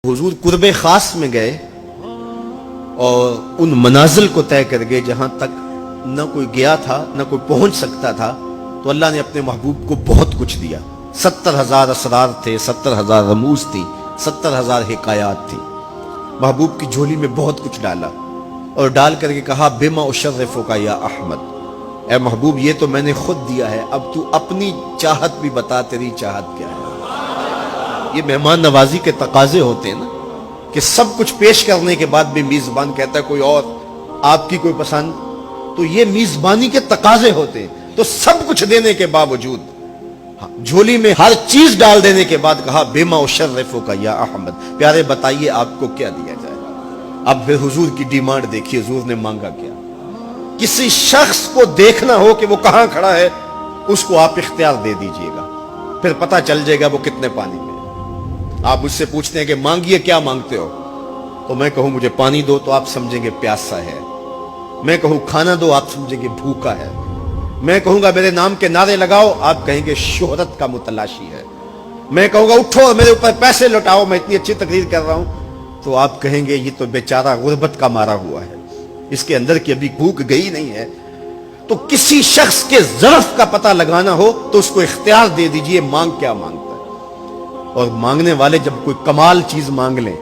हुजूर कुर्बे खास में गए और उन मनाजिल को तय कर गए जहां तक न कोई गया था न कोई पहुंच सकता था। तो अल्लाह ने अपने महबूब को बहुत कुछ दिया। 70,000 असरार थे, 70,000 रमूज थी, 70,000 हिकायात थी। महबूब की झोली में बहुत कुछ डाला और डाल करके कहा, बिमा उशर्रिफुका या अहमद, ए महबूब ये तो मैंने खुद दिया है, अब तू अपनी चाहत भी बता, तेरी चाहत क्या है। ये मेहमान नवाजी के तकाजे होते हैं ना, कि सब कुछ पेश करने के बाद भी मीज़बान कहता है कोई और, आपकी कोई पसंद। तो ये मीज़बानी के तकाजे होते हैं। तो सब कुछ देने के बावजूद झोली में हर चीज डाल देने के बाद कहा, बिमा उशर्रिफुका या अहमद, प्यारे बताइए आपको क्या दिया जाए। अब फिर हुजूर की डिमांड देखिए, हुजूर ने मांगा क्या। किसी शख्स को देखना हो कि वो कहां खड़ा है, उसको आप इख्तियार दे दीजिएगा, फिर पता चल जाएगा वो कितने पानी में। आप मुझसे पूछते हैं कि मांगिए क्या मांगते हो, तो मैं कहूं मुझे पानी दो तो आप समझेंगे प्यासा है। मैं कहूं खाना दो, आप समझेंगे भूखा है। मैं कहूंगा मेरे नाम के नारे लगाओ, आप कहेंगे शोहरत का मुतलाशी है। मैं कहूंगा उठो और मेरे ऊपर पैसे लौटाओ, मैं इतनी अच्छी तकरीर कर रहा हूं, तो आप कहेंगे ये तो बेचारा गुर्बत का मारा हुआ है, इसके अंदर की अभी भूख गई नहीं है। तो किसी शख्स के ज़र्फ का पता लगाना हो तो उसको इख्तियार दे दीजिए, मांग क्या मांगता है। और मांगने वाले जब कोई कमाल चीज मांग लें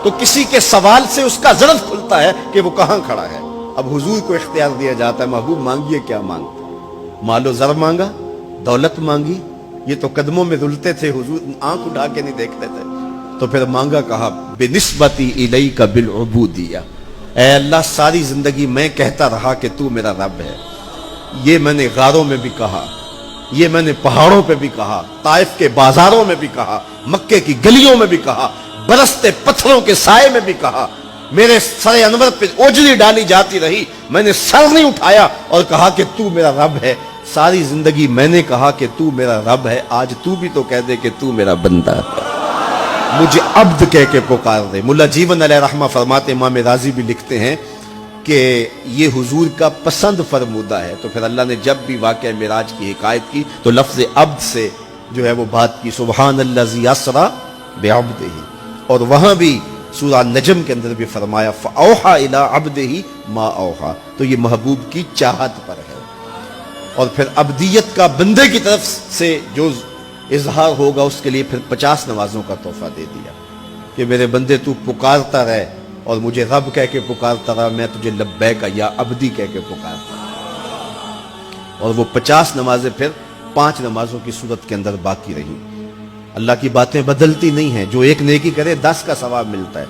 तो किसी के सवाल से उसका ज़र्फ खुलता है कि वो कहां खड़ा है। अब हुजूर को इख्तियार दिया जाता है, महबूब मांगिए क्या मांगते। मालो ज़र मांगा, दौलत मांगी, ये तो कदमों में रुलते थे, हुजूर आंख उठा के नहीं देखते थे। तो फिर मांगा, कहा बिनिस्बती इलैका बिलउबूदिया, ऐ अल्लाह सारी जिंदगी मैं कहता रहा कि तू मेरा रब है। ये मैंने गारों में भी कहा, ये मैंने पहाड़ों पे भी कहा, ताइफ के बाजारों में भी कहा, मक्के की गलियों में भी कहा, बरसते पत्थरों के साए में भी कहा। मेरे सरे अनवर पे ओजली डाली जाती रही, मैंने सर नहीं उठाया और कहा कि तू मेरा रब है। सारी जिंदगी मैंने कहा कि तू मेरा रब है, आज तू भी तो कह दे कि तू मेरा बंदा है, मुझे अब्द कह के पुकार दे। मुल्ला जीवन अलैहि रहमा फरमाते, इमाम राजी भी लिखते हैं कि ये हुजूर का पसंद फरमूदा है। तो फिर अल्लाह ने जब भी वाक़या मिराज की हिकायत की तो लफ्ज़ अब्द से जो है वो बात की, सुब्हानल्लज़ी अस्रा बिअब्दिही। और वहां भी सूरह नजम के अंदर भी फरमाया, फ़अौहा इला अब्दिही मा औहा। तो ये महबूब की चाहत पर है। और फिर अब्दियत का बंदे की तरफ से जो इजहार होगा उसके लिए फिर 50 नमाजों का तोहफा दे दिया कि मेरे बंदे तू पुकारता रहे और मुझे रब कह के पुकारता रहा, मैं तुझे लब्बैक या अब्दी कह के पुकारता रहा। और वो 50 नमाजें फिर 5 नमाजों की सूरत के अंदर बाकी रही। अल्लाह की बातें बदलती नहीं है, जो एक नेकी करे 10 का सवाब मिलता है,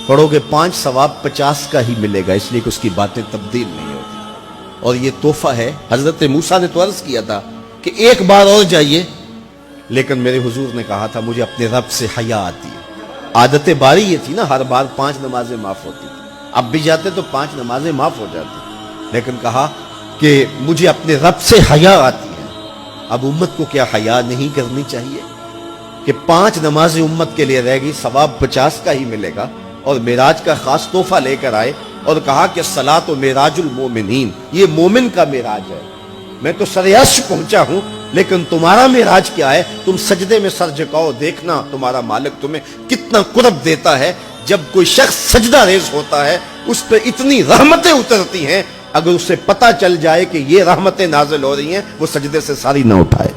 पढ़ोगे 5 सवाब 50 का ही मिलेगा, इसलिए कि उसकी बातें तब्दील नहीं होती। और ये तोहफा है। हजरत मूसा ने तो अर्ज किया था कि एक बार और जाइए, लेकिन मेरे हुजूर ने कहा था मुझे अपने रब से हया आती है। आदत बारी ये थी ना, हर बार 5 नमाजें माफ होती थी, अब भी जाते तो 5 नमाजें माफ हो जाती, लेकिन कहा कि मुझे अपने रब से हया आती है। अब उम्मत को क्या हया नहीं करनी चाहिए कि 5 नमाजें उम्मत के लिए रहेगी, सवाब 50 का ही मिलेगा। और मेराज का खास तोहफा लेकर आए और कहा कि सलात व मेराजुल मोमिनीन, ये मोमिन का मेराज है। मैं तो सरे अर्श पहुंचा हूं, लेकिन तुम्हारा मेराज क्या है? तुम सजदे में सर झुकाओ, देखना तुम्हारा मालिक तुम्हें कितना कुर्ब देता है। जब कोई शख्स सजदा रेज होता है उस पर इतनी रहमतें उतरती हैं, अगर उसे पता चल जाए कि ये रहमतें नाजिल हो रही हैं, वो सजदे से सारी ना उठाए।